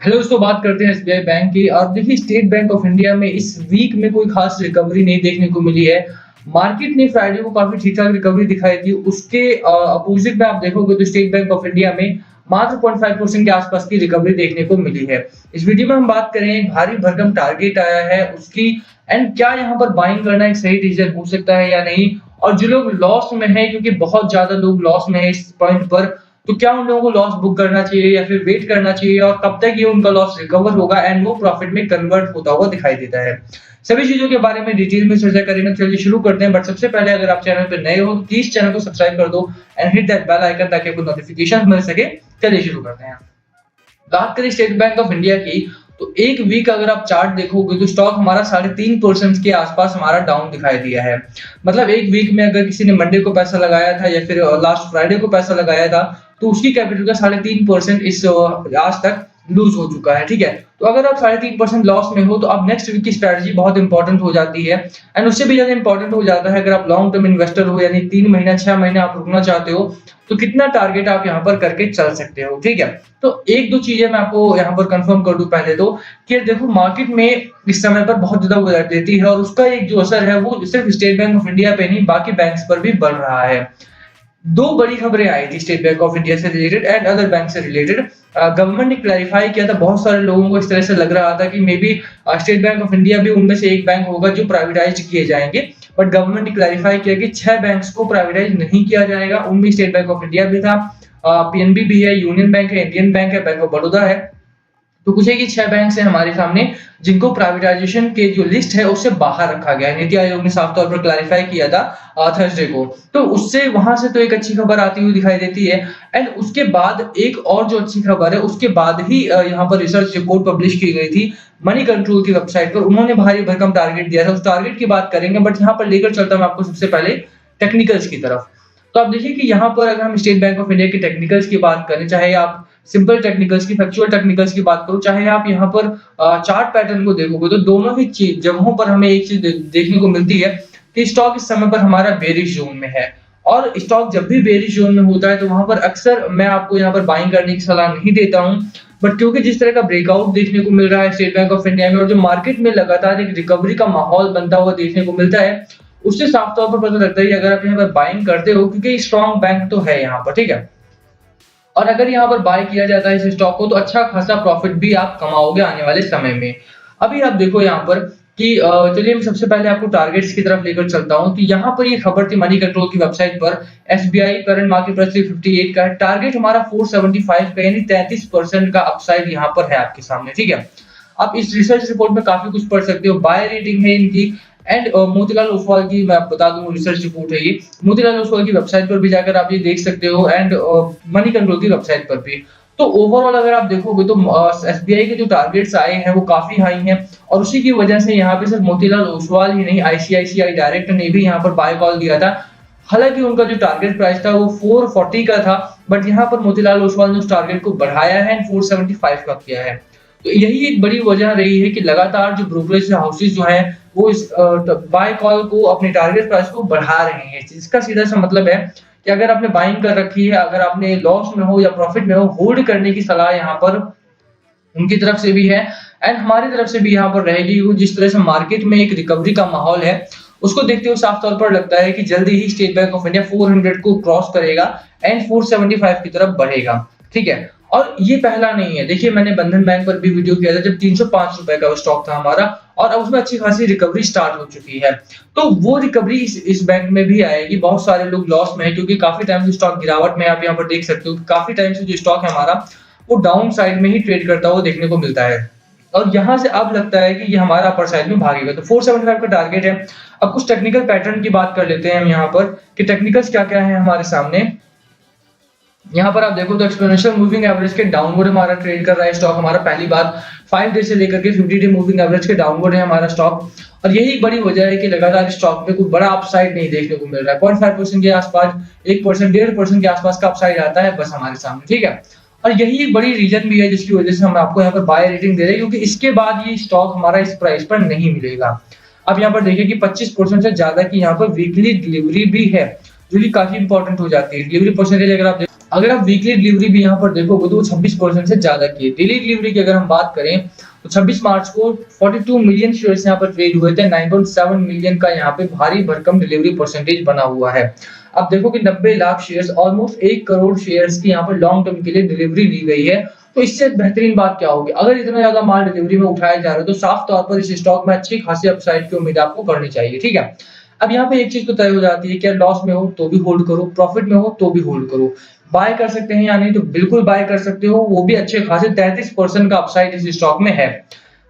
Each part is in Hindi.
हेलो दोस्तों, बात करते हैं एसबीआई बैंक की। और देखिए, स्टेट बैंक ऑफ इंडिया में इस वीक में कोई खास रिकवरी नहीं देखने को मिली है। मार्केट ने फ्राइडे को काफी ठीक ठाक रिकवरी दिखाई थी। उसके अपोजिट में आप देखोगे तो स्टेट बैंक ऑफ इंडिया में मात्र 0.5% के आसपास की रिकवरी देखने को मिली है। इस वीडियो में हम बात करें भारी भरकम टारगेट आया है उसकी, एंड क्या यहाँ पर बाइंग करना एक सही डिसीजन हो सकता है या नहीं। और जो लोग लॉस में है, क्योंकि बहुत ज्यादा लोग लॉस में है इस पॉइंट पर, तो क्या उन लोगों को लॉस बुक करना चाहिए या फिर वेट करना चाहिए, और कब तक ये उनका लॉस रिकवर होगा एंड वो प्रॉफिट में कन्वर्ट होता हुआ दिखाई देता है। सभी चीजों के बारे में डिटेल में चर्चा करेंगे। चलिए शुरू करते हैं। बट सबसे पहले, अगर आप चैनल पर नए हो तो प्लीज चैनल को सब्सक्राइब कर दो and hit that bell icon ताकि आपको नोटिफिकेशन मिल सके। चलिए शुरू करते हैं। बात करें स्टेट बैंक ऑफ इंडिया की, तो एक वीक अगर आप चार्ट देखोगे तो स्टॉक हमारा 3.5% के आसपास हमारा डाउन दिखाई दिया है। मतलब एक वीक में अगर किसी ने मंडे को पैसा लगाया था या फिर लास्ट फ्राइडे को पैसा लगाया था, तो उसकी कैपिटल का 3.5% इस आज तक लूज हो चुका है। ठीक है, तो अगर आप 3.5% लॉस में हो तो अब नेक्स्ट वीक की स्ट्रेटजी बहुत इंपॉर्टेंट हो जाती है। एंड उससे भी ज्यादा इंपॉर्टेंट हो जाता है अगर आप लॉन्ग टर्म इन्वेस्टर हो, यानी 3 महीना 6 महीने आप रुकना चाहते हो, तो कितना टारगेट आप यहाँ पर करके चल सकते हो। ठीक है, तो एक दो चीजें मैं आपको यहाँ पर कंफर्म कर दूं पहले तो, कि देखो मार्केट में इस समय पर बहुत ज्यादा वोलेटिलिटी है और उसका एक जो असर है वो सिर्फ स्टेट बैंक ऑफ इंडिया पे नहीं, बाकी बैंक्स पर भी बढ़ रहा है। दो बड़ी खबरें आई थी स्टेट बैंक ऑफ इंडिया से रिलेटेड एंड अदर बैंक से रिलेटेड। गवर्नमेंट ने क्लैरिफाई किया था, बहुत सारे लोगों को इस तरह से लग रहा था कि may be state bank of India भी उनमें से एक बैंक होगा जो प्राइवेटाइज किए जाएंगे। बट गवर्नमेंट ने क्लैरिफाई किया कि 6 बैंक्स को प्राइवेटाइज नहीं किया जाएगा। उनमें स्टेट बैंक ऑफ इंडिया भी था, पीएनबी भी है, यूनियन बैंक है, इंडियन बैंक है, बैंक ऑफ बड़ौदा है। तो कुछ है कि 6 बैंक है हमारे सामने जिनको प्राइवेटाइजेशन के जो लिस्ट है उससे बाहर रखा गया है। नीति आयोग ने साफ तौर पर क्लैरिफाई किया था थर्सडे को। तो उससे वहां से तो एक अच्छी खबर आती हुई दिखाई देती है। एंड उसके बाद एक और जो अच्छी खबर है, उसके बाद ही यहाँ पर रिसर्च रिपोर्ट पब्लिश की गई थी मनी कंट्रोल की वेबसाइट पर। उन्होंने भारी भरकम टारगेट दिया था, उस टारगेट की बात करेंगे। बट यहाँ पर लेकर चलता हूं आपको सबसे पहले टेक्निकल्स की तरफ। तो आप देखिए कि यहाँ पर अगर हम स्टेट बैंक ऑफ इंडिया के टेक्निकल्स की बात करें, चाहे आप सिंपल टेक्निकल्स की, फैक्चुअल टेक्निकल्स की बात करो, चाहे आप यहाँ पर चार्ट पैटर्न को देखोगे, तो दोनों ही जगहों पर हमें एक चीज देखने को मिलती है कि स्टॉक इस समय पर हमारा बेरिश जोन में है। और स्टॉक जब भी बेरिश जोन में होता है तो वहां पर अक्सर मैं आपको यहाँ पर बाइंग करने की सलाह नहीं देता हूँ। बट क्योंकि जिस तरह का ब्रेकआउट देखने को मिल रहा है स्टेट बैंक ऑफ इंडिया में और जो मार्केट में लगातार एक रिकवरी का माहौल बनता हुआ देखने को मिलता है, उससे साफ तौर पर पता लगता है कि अगर आप यहाँ पर बाइंग करते हो, क्योंकि स्ट्रॉन्ग बैंक तो है यहाँ पर। ठीक है, और अगर यहाँ पर बाय किया जाता है इस स्टॉक को, तो अच्छा खासा प्रॉफिट भी आप कमाओगे आने वाले समय में। अभी आप देखो यहाँ पर कि चलिए मैं सबसे पहले आपको टारगेट्स की तरफ लेकर चलता हूँ। कि यहाँ पर ये खबर थी मनी कंट्रोल की वेबसाइट पर, एसबीआई करंट मार्केट प्राइस 358 का है, टारगेट हमारा 475 का, यानी 33% का अपसाइड यहाँ पर है आपके सामने। ठीक है, आप इस रिसर्च रिपोर्ट में काफी कुछ पढ़ सकते हो। बाय रेटिंग है इनकी। एंड मोतीलाल ओसवाल की मैं बता दूं रिसर्च रिपोर्ट है ये, मोतीलाल ओसवाल की वेबसाइट पर भी जाकर आप ये देख सकते हो, एंड मनी कंट्रोल की वेबसाइट पर भी। तो ओवरऑल अगर आप देखोगे तो एसबीआई के जो टारगेट्स आए हैं वो काफी हाई हैं, और उसी की वजह से यहाँ पे सिर्फ मोतीलाल ओसवाल ही नहीं, आईसीआईसीआई डायरेक्ट ने भी यहाँ पर बाय कॉल दिया था। हालांकि उनका जो टारगेट प्राइस था वो 440 का था, बट यहाँ पर मोतीलाल ओसवाल ने उस टारगेट को बढ़ाया है, 475 का किया है। तो यही एक बड़ी वजह रही है कि लगातार जो ब्रोकरेज हाउसेज जो हैं वो इस बाय कॉल को, अपने टारगेट प्राइस को बढ़ा रहे हैं। इसका सीधा सा मतलब है कि अगर आपने बाइंग कर रखी है, अगर आपने लॉस में हो या प्रॉफिट में हो, होल्ड करने की सलाह यहाँ पर उनकी तरफ से भी है एंड हमारी तरफ से भी यहाँ पर रहेगी। जिस तरह से मार्केट में एक रिकवरी का माहौल है, उसको देखते हुए साफ तौर पर लगता है कि जल्दी ही स्टेट बैंक ऑफ इंडिया 400 को क्रॉस करेगा एंड 475 की तरफ बढ़ेगा। ठीक है, और ये पहला नहीं है। देखिए मैंने बंधन बैंक पर भी वीडियो किया था जब 305 रुपए का स्टॉक था हमारा, और अब उसमें अच्छी खासी रिकवरी स्टार्ट हो चुकी है। तो वो रिकवरी इस बैंक में भी आएगी। बहुत सारे लोग लॉस में है क्योंकि काफी टाइम से स्टॉक गिरावट में, आप यहाँ पर देख सकते हो कि काफी टाइम से जो स्टॉक है हमारा वो डाउन साइड में ही ट्रेड करता हुआ देखने को मिलता है, और यहां से अब लगता है कि ये हमारा अपर साइड में भागेगा। तो 475 का टारगेट है। अब कुछ टेक्निकल पैटर्न की बात कर लेते हैं हम यहाँ पर कि टेक्निकल्स क्या क्या है हमारे सामने। यहाँ पर आप देखो तो एक्सपोनेंशियल मूविंग एवरेज के डाउनवर्ड हमारा ट्रेड कर रहा है स्टॉक हमारा। पहली बात 5 डे से लेकर के 50 डे मूविंग एवरेज के डाउनवर्ड है हमारा स्टॉक, और यही एक बड़ी वजह है कि लगातार स्टॉक में कोई बड़ा अपसाइड नहीं देखने को मिल रहा है। 0.5% के आसपास, 1%, 1.5% के आसपास का अपसाइड आता है बस हमारे सामने। ठीक है, और यही एक बड़ी रीजन भी है जिसकी वजह से हम आपको यहाँ पर बाय रेटिंग दे रहे हैं, क्योंकि इसके बाद ये स्टॉक हमारा इस प्राइस पर नहीं मिलेगा। अब यहाँ पर देखिए कि 25% से ज्यादा की यहाँ पर वीकली डिलीवरी भी है। जो कि काफी इंपॉर्टेंट हो जाती है। डिलीवरी परसेंटेज अगर आप वीकली डिलीवरी भी यहाँ पर देखोगे तो वो 26% से ज्यादा की है। डेली डिलीवरी की अगर हम बात करें तो 26 मार्च को 42 मिलियन शेयर्स यहाँ पर ट्रेड हुए थे। 9.7 मिलियन का यहाँ पे भारी भरकम डिलीवरी परसेंटेज बना हुआ है। अब देखो कि 90 lakh shares, almost 1 crore shares की यहाँ पर लॉन्ग टर्म के लिए डिलीवरी दी गई है। तो इससे बेहतरीन बात क्या होगी? अगर इतना ज्यादा माल डिलीवरी में उठाया जा रहा है तो साफ तौर पर इस स्टॉक में अच्छी खासी अपसाइड की उम्मीद आपको करनी चाहिए, ठीक है। अब यहाँ पे एक चीज तो तय हो जाती है कि लॉस में हो तो भी होल्ड करो, प्रॉफिट में हो तो भी होल्ड करो। बाय कर सकते हैं या नहीं, तो बिल्कुल बाय कर सकते हो, वो भी अच्छे खासे 33% का अपसाइड इस स्टॉक में है।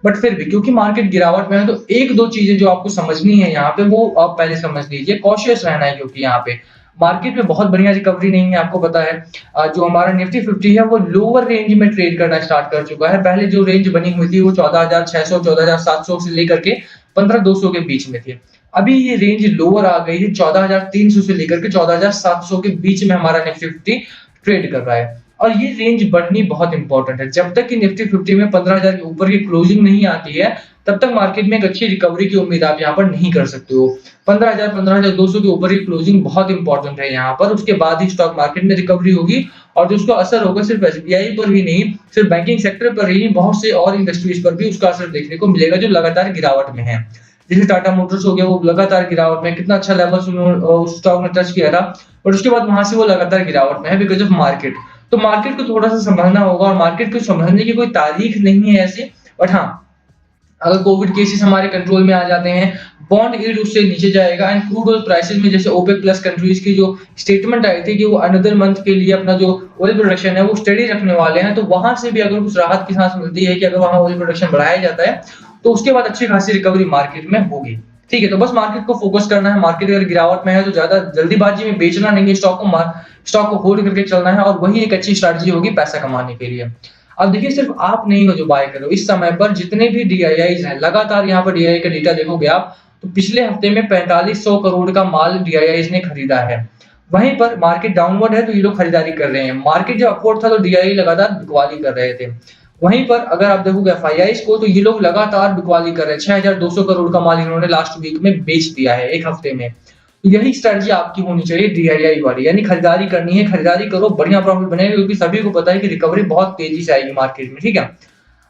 बट फिर भी क्योंकि मार्केट गिरावट में है तो एक दो चीजें जो आपको समझनी है यहाँ पे वो आप पहले समझ लीजिए। कॉशियस रहना है क्योंकि यहाँ पे मार्केट में बहुत बढ़िया रिकवरी नहीं है। आपको पता है जो हमारा निफ्टी 50 है वो लोअर रेंज में ट्रेड करना स्टार्ट कर चुका है। पहले जो रेंज बनी हुई थी वो 14,600 14,700 से लेकर के 15,200 के बीच में थी। अभी ये रेंज लोअर आ गई है, 14,300 से लेकर के 14,700 के बीच में हमारा निफ्टी 50 ट्रेड कर रहा है। और ये रेंज बढ़नी बहुत इंपॉर्टेंट है। जब तक कि निफ्टी 50 में 15,000 के ऊपर की क्लोजिंग नहीं आती है तब तक मार्केट में एक अच्छी रिकवरी की उम्मीद आप यहाँ पर नहीं कर सकते हो। 15,000 15,200 के ऊपर की क्लोजिंग बहुत इंपॉर्टेंट है यहाँ पर। उसके बाद ही स्टॉक मार्केट में रिकवरी होगी और जो उसका असर होगा सिर्फ एसबीआई पर ही नहीं, सिर्फ बैंकिंग सेक्टर पर ही नहीं, बहुत से और इंडस्ट्रीज पर भी उसका असर देखने को मिलेगा जो लगातार गिरावट में है। जैसे टाटा मोटर्स हो गया, वो लगातार गिरावट में, कितना अच्छा लेवल उस स्टॉक ने टच किया था, और उसके बाद वहां से वो लगातार गिरावट में है बिकॉज ऑफ मार्केट। तो मार्केट को थोड़ा सा संभालना होगा और मार्केट को संभालने की कोई तारीख नहीं है ऐसे। बट हाँ, अगर कोविड केसेस हमारे कंट्रोल में आ जाते हैं, बॉन्ड यील्ड उससे नीचे जाएगा एंड क्रूड ऑयल प्राइसेस में जैसे ओपेक प्लस कंट्रीज की जो स्टेटमेंट आई थी कि वो अनदर मंथ के लिए अपना जो ऑयल प्रोडक्शन है वो स्टडी रखने वाले हैं, तो वहां से भी अगर कुछ राहत की सांस मिलती है कि अगर वहां ऑयल प्रोडक्शन बढ़ाया जाता है तो उसके बाद अच्छी खासी रिकवरी मार्केट में होगी। ठीक है, तो बस मार्केट को फोकस करना है। मार्केट अगर गिरावट में है तो ज्यादा जल्दीबाजी में बेचना नहीं है, स्टॉक को होल्ड करके चलना है और वही एक अच्छी स्ट्रैटेजी होगी पैसा कमाने के लिए। अब देखिए, सिर्फ आप नहीं हो जो बाय करो, इस समय पर जितने भी डीआईआईज हैं, लगातार यहाँ पर डीआईआई का डेटा देखोगे आप तो पिछले हफ्ते में 4500 करोड़ का माल डीआईआईज ने खरीदा है। वहीं पर मार्केट डाउनवर्ड है तो ये लोग खरीदारी कर रहे हैं। मार्केट जब अपवर्ड था तो डीआईआई लगातार बिकवाली कर रहे थे। वहीं पर अगर आप देखोगे एफआईआईज को तो ये लोग लगातार बिकवाली कर रहे हैं। 6,200 करोड़ का माल इन्होंने लास्ट वीक में बेच दिया है, एक हफ्ते में। यही स्ट्रेटजी आपकी होनी चाहिए डीआईआई वाली, यानी खरीदारी करनी है, खरीदारी करो, बढ़िया प्रॉफिट बनेगा क्योंकि सभी को पता है कि रिकवरी बहुत तेजी से आएगी मार्केट में। ठीक है,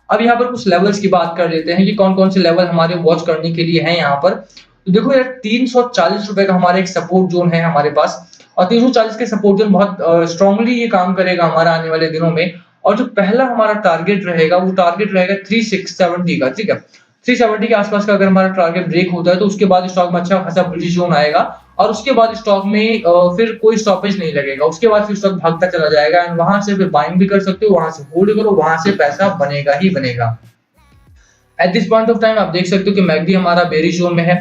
अब यहाँ पर कुछ लेवल्स की बात कर लेते हैं कि कौन कौन से लेवल हमारे वॉच करने के लिए हैं यहाँ पर। तो देखो यार, 340 रुपए का हमारा एक सपोर्ट जोन है हमारे पास, और 340 के सपोर्ट जोन बहुत स्ट्रांगली ये काम करेगा हमारा आने वाले दिनों में। और जो पहला हमारा टारगेट रहेगा वो टारगेट रहेगा 3670 का। ठीक है, 370 के आसपास का अगर हमारा टारगेट ब्रेक होता है तो उसके बाद स्टॉक में अच्छा खासा बुलिश जोन आएगा और उसके बाद स्टॉक में फिर कोई स्टॉपेज नहीं लगेगा। उसके बाद फिर स्टॉक भागता चला जाएगा एंड वहां से फिर बाइंग भी कर सकते हो, वहां से होल्ड करो, वहां से पैसा बनेगा ही बनेगा। At this point of time आप देख सकते हो कि मैकडी हमारा बेरिश जोन में है।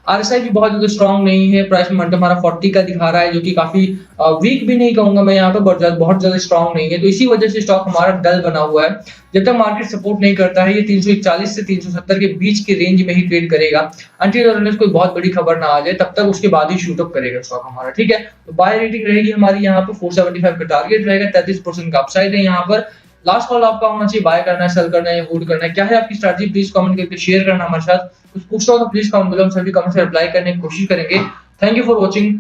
आरएसआई भी बहुत ज्यादा स्ट्रांग नहीं है, प्राइस मोमेंटम हमारा 40 का दिखा रहा है जो कि काफी वीक भी नहीं कहूंगा मैं यहाँ पे, बहुत ज्यादा स्ट्रांग नहीं है। तो इसी वजह से स्टॉक हमारा डल बना हुआ है। जब तक मार्केट सपोर्ट नहीं करता है, ये 341 से 370 के बीच के रेंज में ही ट्रेड करेगा अंटिल अनलेस कोई बहुत बड़ी खबर ना आ जाए, तब तक उसके बाद ही शूट अप करेगा स्टॉक हमारा। ठीक है, तो बाय रेटिंग रहेगी हमारी यहाँ पर 475 का टारगेट रहेगा, 33% का अपसाइड है यहाँ पर। लास्ट कॉल आपका होना चाहिए, बाय करना है, सेल करना है या होल्ड करना है, क्या है आपकी स्ट्रैटेजी, प्लीज कमेंट करके शेयर करना हमारे साथ। कुछ पूछना हो तो प्लीज कमेंट बिलो, हम सभी कमेंट से रिप्लाई करने की कोशिश करेंगे। Thank you for watching.